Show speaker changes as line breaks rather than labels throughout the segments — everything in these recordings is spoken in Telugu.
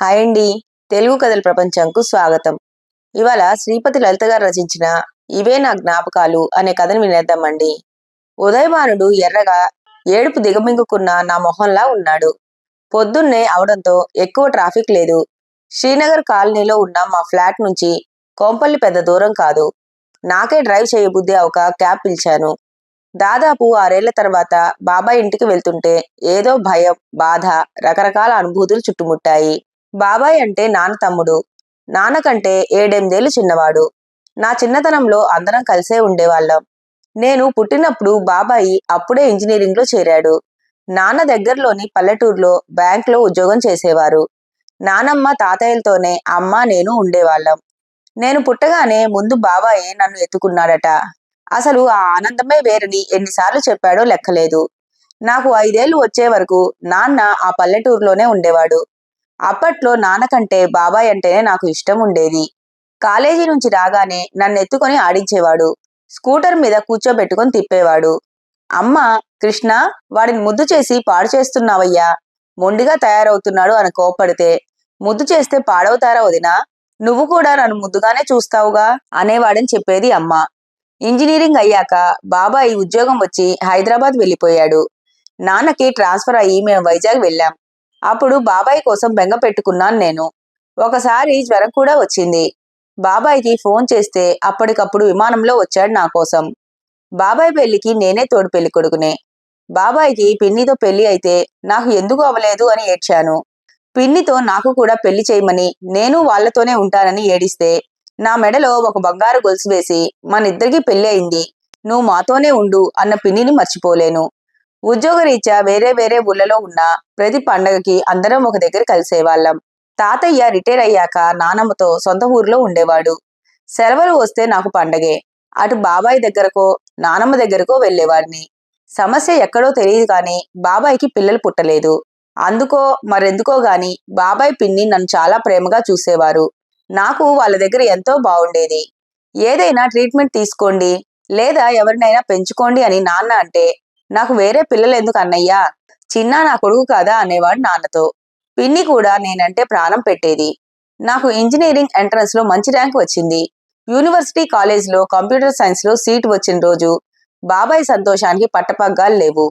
హాయ్ అండి. తెలుగు కథల ప్రపంచంకు స్వాగతం. ఇవాళ శ్రీపతి లలిత గారు రచించిన ఇవే నా జ్ఞాపకాలు అనే కథను వినేద్దామండి. ఉదయభానుడు ఎర్రగా ఏడుపు దిగమింగుకున్న నా మొహంలా ఉన్నాడు. పొద్దున్నే అవడంతో ఎక్కువ ట్రాఫిక్ లేదు. శ్రీనగర్ కాలనీలో ఉన్న మా ఫ్లాట్ నుంచి కోంపల్లి పెద్ద దూరం కాదు. నాకే డ్రైవ్ చేయబుద్ధి ఒక క్యాబ్ పిలిచాను. దాదాపు 6 ఏళ్ల తర్వాత బాబాయ్ ఇంటికి వెళ్తుంటే ఏదో భయం, బాధ, రకరకాల అనుభూతులు చుట్టుముట్టాయి. బాబాయ్ అంటే నాన్న తమ్ముడు. నాన్న కంటే 7-8 ఏళ్లు చిన్నవాడు. నా చిన్నతనంలో అందరం కలిసే ఉండేవాళ్ళం. నేను పుట్టినప్పుడు బాబాయి అప్పుడే ఇంజనీరింగ్లో చేరాడు. నాన్న దగ్గరలోని పల్లెటూరులో బ్యాంకులో ఉద్యోగం చేసేవారు. నానమ్మ తాతయ్యలతోనే అమ్మ నేను ఉండేవాళ్ళం. నేను పుట్టగానే ముందు బాబాయే నన్ను ఎత్తుకున్నాడట. అసలు ఆ ఆనందమే వేరని ఎన్నిసార్లు చెప్పాడో లెక్కలేదు. నాకు 5 ఏళ్లు వచ్చే వరకు నాన్న ఆ పల్లెటూరులోనే ఉండేవాడు. అప్పట్లో నాన్న కంటే బాబాయ్ అంటేనే నాకు ఇష్టం ఉండేది. కాలేజీ నుంచి రాగానే నన్నెత్తుకొని ఆడించేవాడు. స్కూటర్ మీద కూర్చోబెట్టుకొని తిప్పేవాడు. అమ్మ, కృష్ణ, వాడిని ముద్దు చేసి పాడు చేస్తున్నావయ్యా, మొండిగా తయారవుతున్నాడు అని కోప్పడితే, ముద్దు చేస్తే పాడవుతారా వదినా, నువ్వు కూడా నన్ను ముద్దుగానే చూస్తావుగా అనేవాడని చెప్పేది అమ్మ. ఇంజనీరింగ్ అయ్యాక బాబాయ్ ఉద్యోగం వచ్చి హైదరాబాద్ వెళ్ళిపోయాడు. నాన్నకి ట్రాన్స్ఫర్ అయ్యి మేము వైజాగ్ వెళ్ళాం. అప్పుడు బాబాయ్ కోసం బెంగ పెట్టుకున్నాను నేను. ఒకసారి జ్వరం కూడా వచ్చింది. బాబాయ్కి ఫోన్ చేస్తే అప్పటికప్పుడు విమానంలో వచ్చాడు నా కోసం. బాబాయ్ పెళ్లికి నేనే తోడు పెళ్లి కొడుకునే. బాబాయ్కి పిన్నితో పెళ్లి అయితే నాకు ఎందుకు అవ్వలేదు అని ఏడ్చాను. పిన్నితో నాకు కూడా పెళ్లి చేయమని, నేను వాళ్లతోనే ఉంటానని ఏడిస్తే నా మెడలో ఒక బంగారు గొలుసు వేసి మనిద్దరికీ పెళ్లి అయింది, నువ్వు మాతోనే ఉండు అన్న పిన్నిని మర్చిపోలేను. ఉద్యోగరీత్యా వేరే వేరే ఊళ్ళలో ఉన్న ప్రతి పండగకి అందరం ఒక దగ్గర కలిసేవాళ్ళం. తాతయ్య రిటైర్ అయ్యాక నానమ్మతో సొంత ఊరిలో ఉండేవాడు. సెలవులు వస్తే నాకు పండగే. అటు బాబాయ్ దగ్గరకో నానమ్మ దగ్గరకో వెళ్లేవాడిని. సమస్య ఎక్కడో తెలియదు కానీ బాబాయ్కి పిల్లలు పుట్టలేదు. అందుకో మరెందుకో గాని బాబాయ్ పిన్ని నన్ను చాలా ప్రేమగా చూసేవారు. నాకు వాళ్ళ దగ్గర ఎంతో బాగుండేది. ఏదైనా ట్రీట్మెంట్ తీసుకోండి లేదా ఎవరినైనా పెంచుకోండి అని నాన్న అంటే, నాకు వేరే పిల్లలు ఎందుకు అన్నయ్యా, చిన్న నా కొడుకు కాదా అనేవాడు నాన్నతో. పిన్ని కూడా నేనంటే ప్రాణం పెట్టేది. నాకు ఇంజనీరింగ్ ఎంట్రన్స్ లో మంచి ర్యాంక్ వచ్చింది. యూనివర్సిటీ కాలేజ్లో కంప్యూటర్ సైన్స్ లో సీట్ వచ్చిన రోజు బాబాయ్ సంతోషానికి పట్టపగ్గాలు లేవు.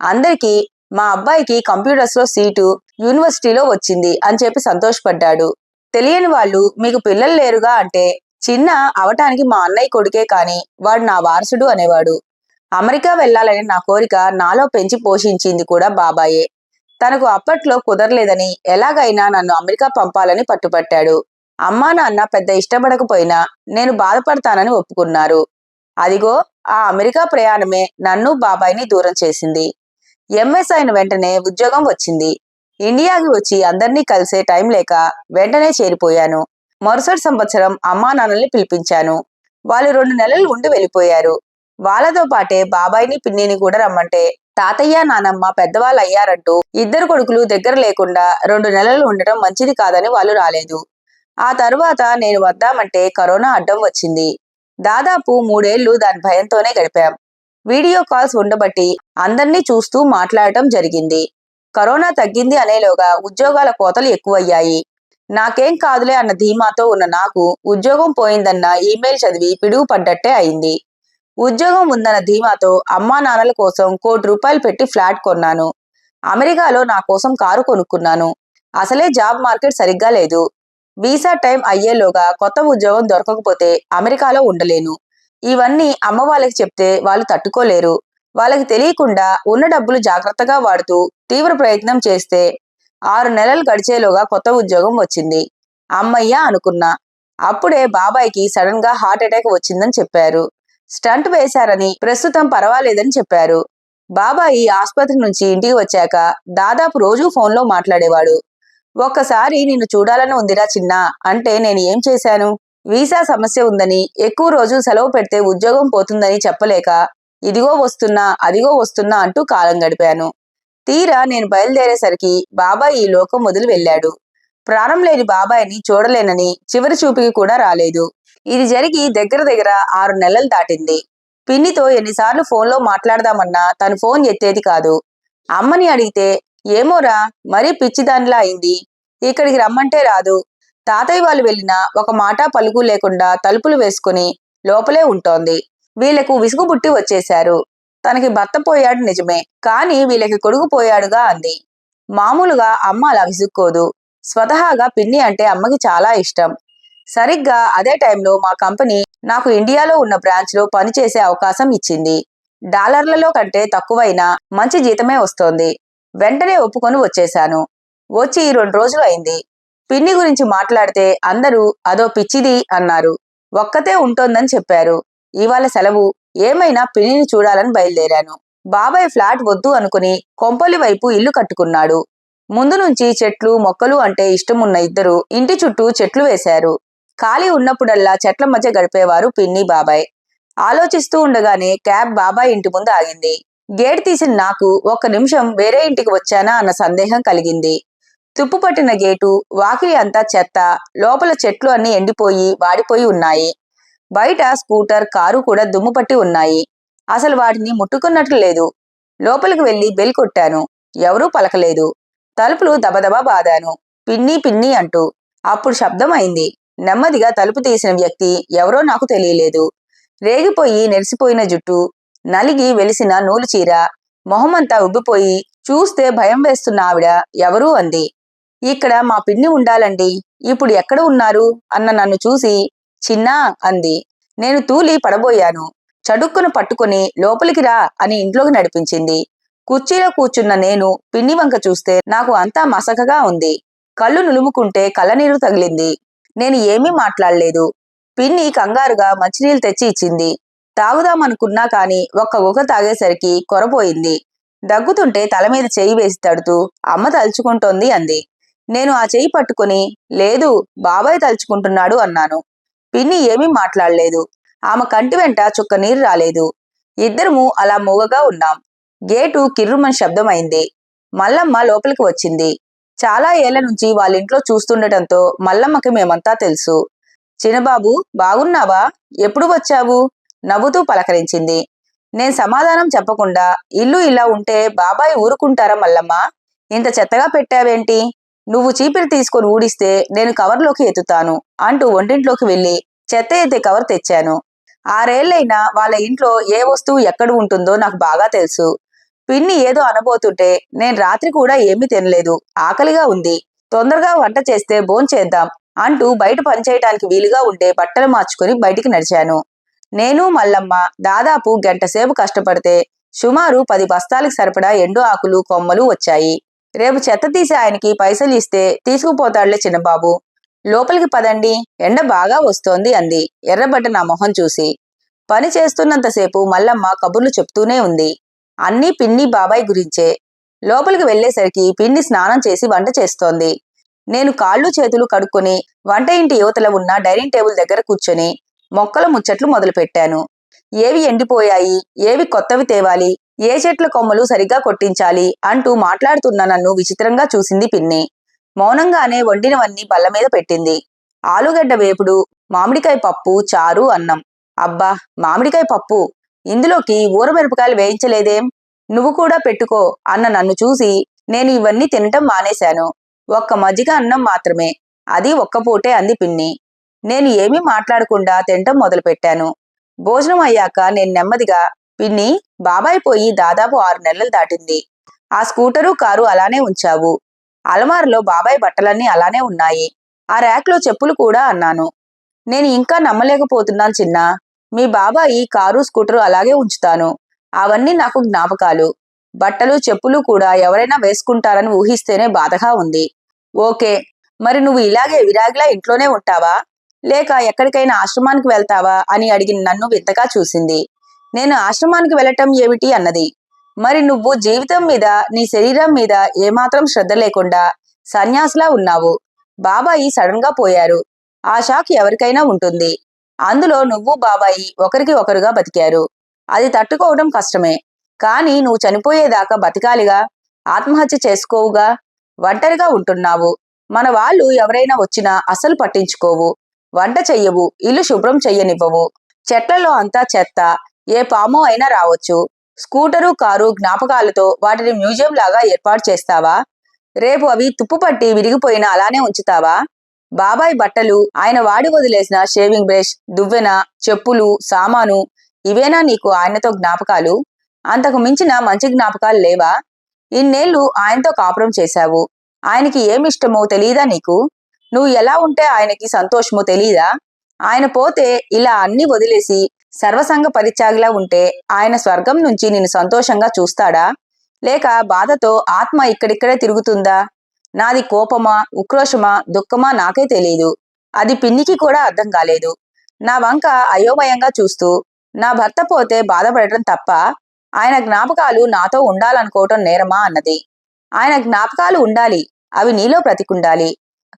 అందరికీ మా అబ్బాయికి కంప్యూటర్స్ లో సీటు యూనివర్సిటీలో వచ్చింది అని చెప్పి సంతోషపడ్డాడు. తెలియని వాళ్ళు మీకు పిల్లలు లేరుగా అంటే, చిన్న అవటానికి మా అన్నయ్య కొడుకే కాని వాడు నా వారసుడు అనేవాడు. అమెరికా వెళ్లాలని నా కోరిక నాలో పెంచి పోషించింది కూడా బాబాయే. తనకు అప్పట్లో కుదరలేదని ఎలాగైనా నన్ను అమెరికా పంపాలని పట్టుపట్టాడు. అమ్మా నాన్న పెద్ద ఇష్టపడకపోయినా నేను బాధపడతానని ఒప్పుకున్నారు. అదిగో ఆ అమెరికా ప్రయాణమే నన్ను బాబాయిని దూరం చేసింది. ఎంఎస్ అయిన వెంటనే ఉద్యోగం వచ్చింది. ఇండియాకి వచ్చి అందరినీ కలిసే టైం లేక వెంటనే చేరిపోయాను. మరుసటి సంవత్సరం అమ్మా నాన్నల్ని పిలిపించాను. వాళ్ళు 2 నెలలు ఉండి వెళ్ళిపోయారు. వాళ్ళతో పాటే బాబాయిని పిన్నిని కూడా రమ్మంటే, తాతయ్య నానమ్మ పెద్దవాళ్ళు అయ్యారంటూ ఇద్దరు కొడుకులు దగ్గర లేకుండా 2 నెలలు ఉండటం మంచిది కాదని వాళ్ళు రాలేదు. ఆ తరువాత నేను వద్దామంటే కరోనా అడ్డం వచ్చింది. దాదాపు 3 ఏళ్లు దాని భయంతోనే గడిపాం. వీడియో కాల్స్ ఉండబట్టి అందర్నీ చూస్తూ మాట్లాడటం జరిగింది. కరోనా తగ్గింది అనేలోగా ఉద్యోగాల కోతలు ఎక్కువయ్యాయి. నాకేం కాదులే అన్న ధీమాతో ఉన్న నాకు ఉద్యోగం పోయిందన్న ఈమెయిల్ చదివి పిడుగు పడ్డట్టే అయింది. ఉద్యోగం ఉందన్న ధీమాతో అమ్మా నాన్నల కోసం ₹1,00,00,000 పెట్టి ఫ్లాట్ కొన్నాను. అమెరికాలో నా కోసం కారు కొనుక్కున్నాను. అసలే జాబ్ మార్కెట్ సరిగ్గా లేదు. వీసా టైం అయ్యేలోగా కొత్త ఉద్యోగం దొరకకపోతే అమెరికాలో ఉండలేను. ఇవన్నీ అమ్మ వాళ్ళకి చెప్తే వాళ్ళు తట్టుకోలేరు. వాళ్ళకి తెలియకుండా ఉన్న డబ్బులు జాగ్రత్తగా వాడుతూ తీవ్ర ప్రయత్నం చేస్తే 6 నెలలు గడిచేలోగా కొత్త ఉద్యోగం వచ్చింది. అమ్మయ్య అనుకున్నా. అప్పుడే బాబాయ్కి సడన్ గా హార్ట్ అటాక్ వచ్చిందని చెప్పారు. స్టంట్ వేశారని ప్రస్తుతం పర్వాలేదని చెప్పారు. బాబాయి ఆసుపత్రి నుంచి ఇంటికి వచ్చాక దాదాపు రోజూ ఫోన్లో మాట్లాడేవాడు. ఒక్కసారి నిన్ను చూడాలని ఉందిరా చిన్న అంటే నేను ఏం చేశాను? వీసా సమస్య ఉందని, ఎక్కువ రోజులు సెలవు పెడితే ఉద్యోగం పోతుందని చెప్పలేక ఇదిగో వస్తున్నా అదిగో వస్తున్నా అంటూ కాలం గడిపాను. తీరా నేను బయలుదేరేసరికి బాబాయ్ ఈ లోకం వదిలి వెళ్ళాడు. ప్రాణం లేని బాబాయిని చూడలేనని చివరి చూపుకి కూడా రాలేదు. ఇది జరిగి దగ్గర దగ్గర 6 నెలలు దాటింది. పిన్నితో ఎన్నిసార్లు ఫోన్లో మాట్లాడదామన్నా తను ఫోన్ ఎత్తేది కాదు. అమ్మని అడిగితే, ఏమోరా మరీ పిచ్చిదానిలా అయింది, ఇక్కడికి రమ్మంటే రాదు. తాతయ్య వాళ్ళు వెళ్ళినా ఒక మాట పలుకు లేకుండా తలుపులు వేసుకుని లోపలే ఉంటోంది. వీళ్లకు విసుగు పుట్టి వచ్చేశారు. తనకి భర్త పోయాడు నిజమే, కానీ వీళ్ళకి కొడుకు పోయాడుగా అంది. మామూలుగా అమ్మ అలా విసుక్కోదు. స్వతహాగా పిన్ని అంటే అమ్మకి చాలా ఇష్టం. సరిగ్గా అదే టైంలో మా కంపెనీ నాకు ఇండియాలో ఉన్న బ్రాంచ్ లో పనిచేసే అవకాశం ఇచ్చింది. డాలర్లలో కంటే తక్కువైనా మంచి జీతమే వస్తోంది. వెంటనే ఒప్పుకొని వచ్చేశాను. వచ్చి 2 రోజులు అయింది. పిన్ని గురించి మాట్లాడితే అందరూ అదో పిచ్చిది అన్నారు. ఒక్కతే ఉంటోందని చెప్పారు. ఇవాళ సెలవు, ఏమైనా పిన్నిని చూడాలని బయలుదేరాను. బాబాయ్ ఫ్లాట్ వద్దు అనుకుని కొంపలి వైపు ఇల్లు కట్టుకున్నాడు. ముందు నుంచి చెట్లు మొక్కలు అంటే ఇష్టమున్న ఇద్దరు ఇంటి చుట్టూ చెట్లు వేశారు. ఖాళీ ఉన్నప్పుడల్లా చెట్ల మధ్య గడిపేవారు పిన్ని బాబాయ్. ఆలోచిస్తూ ఉండగానే క్యాబ్ బాబాయ్ ఇంటి ముందు ఆగింది. గేట్ తీసిన నాకు ఒక్క నిమిషం వేరే ఇంటికి వచ్చానా అన్న సందేహం కలిగింది. తుప్పుపట్టిన గేటు, వాకిలి అంతా చెత్త, లోపల చెట్లు అన్ని ఎండిపోయి వాడిపోయి ఉన్నాయి. బయట స్కూటర్, కారు కూడా దుమ్ము పట్టి ఉన్నాయి. అసలు వాటిని ముట్టుకున్నట్లు లేదు. లోపలికి వెళ్లి బెల్ కొట్టాను. ఎవరూ పలకలేదు. తలుపులు దబదబా బాదాను, పిన్ని పిన్ని అంటూ. అప్పుడు శబ్దం అయింది. నెమ్మదిగా తలుపు తీసిన వ్యక్తి ఎవరో నాకు తెలియలేదు. రేగిపోయి నెరిసిపోయిన జుట్టు, నలిగి వెలిసిన నూలు చీర, మొహమంతా ఉబ్బిపోయి చూస్తే భయం వేస్తున్న ఆవిడ ఎవరూ అంది. ఇక్కడ మా పిన్ని ఉండాలండి, ఇప్పుడు ఎక్కడ ఉన్నారు అన్న నన్ను చూసి చిన్నా అంది. నేను తూలి పడబోయాను. చడుక్కున పట్టుకుని లోపలికి రా అని ఇంట్లోకి నడిపించింది. కుర్చీలో కూర్చున్న నేను పిన్ని వంక చూస్తే నాకు అంతా మసకగా ఉంది. కళ్ళు నులుముకుంటే కళ్ళనీరు తగిలింది. నేను ఏమీ మాట్లాడలేదు. పిన్ని కంగారుగా మంచినీళ్ళు తెచ్చి ఇచ్చింది. తాగుదామనుకున్నా కాని ఒక్క ఊక తాగేసరికి కొరపోయింది. దగ్గుతుంటే తల మీద చెయ్యి వేసి తడుతూ అమ్మ తలుచుకుంటోంది అంది. నేను ఆ చెయ్యి పట్టుకుని లేదు, బాబాయ్ తలుచుకుంటున్నాడు అన్నాను. పిన్ని ఏమీ మాట్లాడలేదు. ఆమె కంటి వెంట చుక్క నీరు రాలేదు. ఇద్దరము అలా మూగగా ఉన్నాం. గేటు కిర్రుమని శబ్దం అయింది. మల్లమ్మ లోపలికి వచ్చింది. చాలా ఏళ్ల నుంచి వాళ్ళింట్లో చూస్తుండటంతో మల్లమ్మకి మేమంతా తెలుసు. చిన్నబాబు బాగున్నావా, ఎప్పుడు వచ్చావు నవ్వుతూ పలకరించింది. నేను సమాధానం చెప్పకుండా ఇల్లు ఇలా ఉంటే బాబాయ్ ఊరుకుంటారా మల్లమ్మ, ఇంత చెత్తగా పెట్టావేంటి, నువ్వు చీపిరి తీసుకొని ఊడిస్తే నేను కవర్లోకి ఎత్తుతాను అంటూ వంటింట్లోకి వెళ్లి చెత్త ఎత్తే కవర్ తెచ్చాను. 6 ఏళ్లైనా వాళ్ళ ఇంట్లో ఏ వస్తువు ఎక్కడ ఉంటుందో నాకు బాగా తెలుసు. పిన్ని ఏదో అనబోతుంటే నేను రాత్రి కూడా ఏమీ తినలేదు, ఆకలిగా ఉంది, తొందరగా వంట చేస్తే భోంచేద్దాం అంటూ బయట పనిచేయటానికి వీలుగా ఉండే బట్టలు మార్చుకుని బయటికి నడిచాను. నేను మల్లమ్మ దాదాపు గంటసేపు కష్టపడితే సుమారు 10 బస్తాలకు సరిపడా ఎండు ఆకులు కొమ్మలు వచ్చాయి. రేపు చెత్త తీసి ఆయనకి పైసలు ఇస్తే తీసుకుపోతాడులే చిన్నబాబు, లోపలికి పదండి, ఎండ బాగా వస్తోంది అంది ఎర్రబడ్డ నా మొహం చూసి. పని చేస్తున్నంతసేపు మల్లమ్మ కబుర్లు చెప్తూనే ఉంది. అన్నీ పిన్ని బాబాయ్ గురించే. లోపలికి వెళ్లేసరికి పిన్ని స్నానం చేసి వంట చేస్తోంది. నేను కాళ్ళు చేతులు కడుక్కొని వంట ఇంటి యువతల ఉన్న డైనింగ్ టేబుల్ దగ్గర కూర్చొని మొక్కల ముచ్చట్లు మొదలుపెట్టాను. ఏవి ఎండిపోయాయి, ఏవి కొత్తవి తేవాలి, ఏ చెట్ల కొమ్మలు సరిగ్గా కొట్టించాలి అంటూ మాట్లాడుతున్న నన్ను విచిత్రంగా చూసింది పిన్ని. మౌనంగానే వండినవన్నీ బల్ల మీద పెట్టింది. ఆలుగడ్డ వేపుడు, మామిడికాయ పప్పు, చారు, అన్నం. అబ్బా, మామిడికాయ పప్పు, ఇందులోకి ఊరమిరపకాయలు వేయించలేదేం, నువ్వు కూడా పెట్టుకో అన్న నన్ను చూసి నేను ఇవన్నీ తినటం మానేశాను. ఒక్క మజ్జిగ అన్నం మాత్రమే, అది ఒక్క పూటే అంది పిన్ని. నేను ఏమీ మాట్లాడకుండా తినటం మొదలుపెట్టాను. భోజనం అయ్యాక నేను నెమ్మదిగా, పిన్ని, బాబాయ్ పోయి దాదాపు 6 నెలలు దాటింది. ఆ స్కూటరు కారు అలానే ఉంచావు. అలమారులో బాబాయ్ బట్టలన్నీ అలానే ఉన్నాయి. ఆ ర్యాక్లో చెప్పులు కూడా అన్నాను. నేను ఇంకా నమ్మలేకపోతున్నాను చిన్నా, మీ బాబాయి కారు స్కూటరు అలాగే ఉంచుతాను. అవన్నీ నాకు జ్ఞాపకాలు. బట్టలు చెప్పులు కూడా ఎవరైనా వేసుకుంటారని ఊహిస్తేనే బాధగా ఉంది. ఓకే, మరి నువ్వు ఇలాగే విరాగిలా ఇంట్లోనే ఉంటావా, లేక ఎక్కడికైనా ఆశ్రమానికి వెళ్తావా అని అడిగిన నన్ను వింతగా చూసింది. నేను ఆశ్రమానికి వెళ్ళటం ఏమిటి అన్నది. మరి నువ్వు జీవితం మీద, నీ శరీరం మీద ఏమాత్రం శ్రద్ధ లేకుండా సన్యాసిలా ఉన్నావు. బాబాయి సడన్ గా పోయారు. ఆ షాక్ ఎవరికైనా ఉంటుంది. అందులో నువ్వు బాబాయి ఒకరికి ఒకరుగా బతికారు. అది తట్టుకోవడం కష్టమే. కానీ నువ్వు చనిపోయేదాకా బతికాలిగా, ఆత్మహత్య చేసుకోవుగా. ఒంటరిగా ఉంటున్నావు. మన వాళ్ళు ఎవరైనా వచ్చినా అస్సలు పట్టించుకోవు. వంట చెయ్యవు, ఇల్లు శుభ్రం చెయ్యనివ్వవు. చెట్లలో అంతా చెత్త, ఏ పామో అయినా రావచ్చు. స్కూటరు కారు జ్ఞాపకాలతో వాటిని మ్యూజియం లాగా ఏర్పాటు చేస్తావా? రేపు అవి తుప్పుపట్టి విరిగిపోయినా అలానే ఉంచుతావా? బాబాయ్ బట్టలు, ఆయన వాడి వదిలేసిన షేవింగ్ బ్రష్, దువ్వెన, చెప్పులు, సామాను ఇవేనా నీకు ఆయనతో జ్ఞాపకాలు? అంతకు మించిన మంచి జ్ఞాపకాలు లేవా? ఇన్నేళ్లు ఆయనతో కాపురం చేశావు. ఆయనకి ఏమిష్టమో తెలీదా నీకు? నువ్వు ఎలా ఉంటే ఆయనకి సంతోషమో తెలీదా? ఆయన పోతే ఇలా అన్ని వదిలేసి సర్వసంగ పరిత్యాగిలా ఉంటే ఆయన స్వర్గం నుంచి నిన్ను సంతోషంగా చూస్తాడా? లేక బాధతో ఆత్మ ఇక్కడిక్కడే తిరుగుతుందా? నాది కోపమా, ఉక్రోషమా, దుఃఖమా నాకే తెలీదు. అది పిన్నికి కూడా అర్థం కాలేదు. నా వంక అయోమయంగా చూస్తూ నా భర్త పోతే బాధపడటం తప్ప ఆయన జ్ఞాపకాలు నాతో ఉండాలనుకోవటం నేరమా అన్నది. ఆయన జ్ఞాపకాలు ఉండాలి, అవి నీలో బ్రతికుండాలి.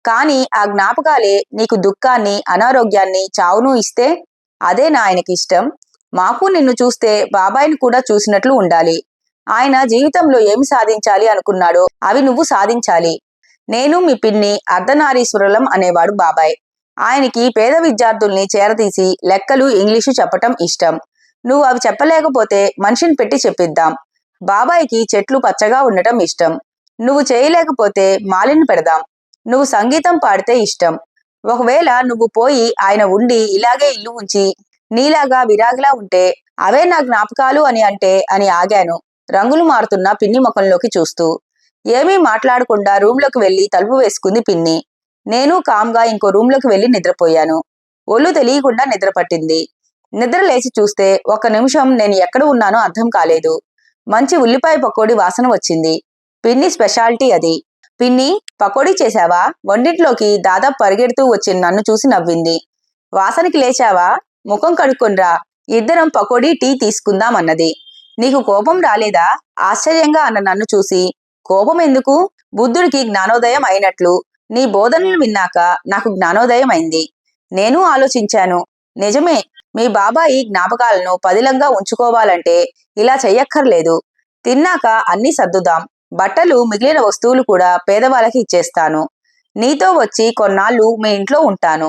కాని ఆ జ్ఞాపకాలే నీకు దుఃఖాన్ని, అనారోగ్యాన్ని, చావును ఇస్తే అదే నా ఆయనకి ఇష్టం. మాకు నిన్ను చూస్తే బాబాయిని కూడా చూసినట్లు ఉండాలి. ఆయన జీవితంలో ఏమి సాధించాలి అనుకున్నాడో అవి నువ్వు సాధించాలి. నేను మీ పిన్ని అర్ధనారీశ్వరులం అనేవాడు బాబాయ్. ఆయనకి పేద విద్యార్థుల్ని చేరదీసి లెక్కలు, ఇంగ్లీషు చెప్పటం ఇష్టం. నువ్వు అవి చెప్పలేకపోతే మనిషిని పెట్టి చెప్పిద్దాం. బాబాయికి చెట్లు పచ్చగా ఉండటం ఇష్టం. నువ్వు చేయలేకపోతే మాలిని పెడదాం. నువ్వు సంగీతం పాడితే ఇష్టం. ఒకవేళ నువ్వు పోయి ఆయన ఉండి ఇలాగే ఇల్లు ఉంచి నీలాగా విరాగిలా ఉంటే అవే నా జ్ఞాపకాలు అని ఆగాను, రంగులు మారుతున్న పిన్ని ముఖంలోకి చూస్తూ. ఏమీ మాట్లాడకుండా రూంలోకి వెళ్లి తలుపు వేసుకుంది పిన్ని. నేను కామ్గా ఇంకో రూంలోకి వెళ్లి నిద్రపోయాను. ఒళ్ళు తెలియకుండా నిద్రపట్టింది. నిద్ర లేచి చూస్తే ఒక్క నిమిషం నేను ఎక్కడ ఉన్నానో అర్థం కాలేదు. మంచి ఉల్లిపాయ పకోడీ వాసన వచ్చింది. పిన్ని స్పెషాలిటీ అది. పిన్ని, పకోడీ చేశావా? వంటింట్లోకి దాదాపు పరిగెడుతూ వచ్చి నన్ను చూసి నవ్వింది. వాసనకి లేచావా? ముఖం కడుక్కొనిరా, ఇద్దరం పకోడీ, టీ తీసుకుందామన్నది. నీకు కోపం రాలేదా? ఆశ్చర్యంగా అన్న నన్ను చూసి, కోపం ఎందుకు? బుద్ధుడికి జ్ఞానోదయం అయినట్లు నీ బోధనలు విన్నాక నాకు జ్ఞానోదయం అయింది. నేను ఆలోచించాను. నిజమే, మీ బాబాయి జ్ఞాపకాలను పదిలంగా ఉంచుకోవాలంటే ఇలా చెయ్యక్కర్లేదు. తిన్నాక అన్నీ సర్దుదాం. బట్టలు, మిగిలిన వస్తువులు కూడా పేదవాళ్ళకి ఇచ్చేస్తాను. నీతో వచ్చి కొన్నాళ్ళు మీ ఇంట్లో ఉంటాను.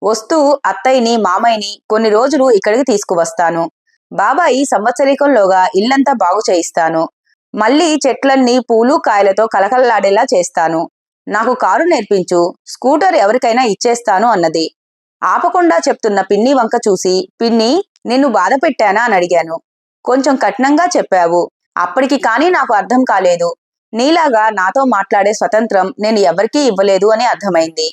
వస్తూ అత్తయ్యని, మామయ్యని కొన్ని రోజులు ఇక్కడికి తీసుకువస్తాను. బాబాయి సంవత్సరీకంలోగా ఇల్లంతా బాగు చేయిస్తాను. మళ్ళీ చెట్లన్నీ పూలు, కాయలతో కలకలలాడేలా చేస్తాను. నాకు కారు నేర్పించు, స్కూటర్ ఎవరికైనా ఇచ్చేస్తాను అన్నది. ఆపకుండా చెప్తున్న పిన్ని వంక చూసి, పిన్ని, నిన్ను బాధ పెట్టానా అని అడిగాను. కొంచెం కఠినంగా చెప్పావు. అప్పటికి కానీ నాకు అర్థం కాలేదు. నీలాగా నాతో మాట్లాడే స్వతంత్రం నేను ఎవరికీ ఇవ్వలేదు అని అర్థమైంది.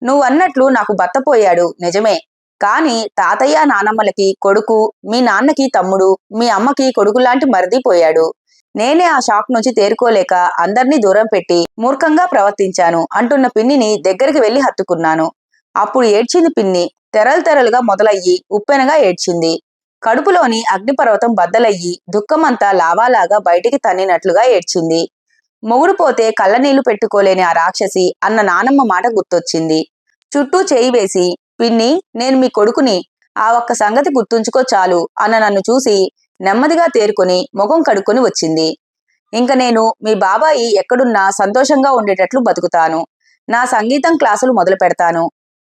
నువ్వన్నట్లు నాకు భర్త పోయాడు నిజమే. కాని తాతయ్య, నానమ్మలకి కొడుకు, మీ నాన్నకి తమ్ముడు, మీ అమ్మకి కొడుకులాంటి మరిది పోయాడు. నేనే ఆ షాక్ నుంచి తేరుకోలేక అందర్నీ దూరం పెట్టి మూర్ఖంగా ప్రవర్తించాను అంటున్న పిన్నిని దగ్గరికి వెళ్లి హత్తుకున్నాను. అప్పుడు ఏడ్చింది పిన్ని. తెరలు తెరలుగా మొదలయ్యి ఉప్పెనగా ఏడ్చింది. కడుపులోని అగ్నిపర్వతం బద్దలయ్యి దుఃఖమంతా లావాలాగా బయటికి తన్నినట్లుగా ఏడ్చింది. మొగుడు పోతే కళ్ళనీళ్లు పెట్టుకోలేని ఆ రాక్షసి అన్న నానమ్మ మాట గుర్తొచ్చింది. చుట్టూ చేయి వేసి, పిన్ని, నేను మీ కొడుకుని, ఆ ఒక్క సంగతి గుర్తుంచుకో చాలు అన్న నన్ను చూసి నెమ్మదిగా తేరుకొని ముఖం కడుక్కొని వచ్చింది. ఇంక నేను మీ బాబాయి ఎక్కడున్నా సంతోషంగా ఉండేటట్లు బతుకుతాను. నా సంగీతం క్లాసులు మొదలు పెడతాను.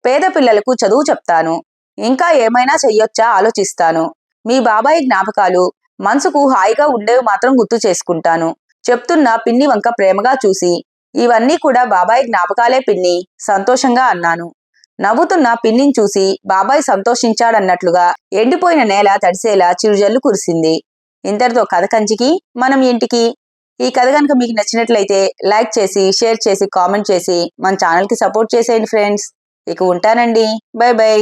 పేద పిల్లలకు చదువు చెప్తాను. ఇంకా ఏమైనా చెయ్యొచ్చా ఆలోచిస్తాను. మీ బాబాయి జ్ఞాపకాలు మనసుకు హాయిగా ఉండేవి మాత్రం గుర్తు చేసుకుంటాను చెప్తున్న పిన్ని వంక ప్రేమగా చూసి, ఇవన్నీ కూడా బాబాయి జ్ఞాపకాలే పిన్ని, సంతోషంగా అన్నాను. నవ్వుతున్న పిన్నిని చూసి బాబాయ్ సంతోషించాడన్నట్లుగా ఎండిపోయిన నేల తడిసేలా చిరుజల్లు కురిసింది. ఇంతటితో కథ కంచికి, మనం ఇంటికి. ఈ కథ కనుక మీకు నచ్చినట్లయితే లైక్ చేసి, షేర్ చేసి, కామెంట్ చేసి మన ఛానల్కి సపోర్ట్ చేసేయండి ఫ్రెండ్స్. ఇక ఉంటానండి. By by.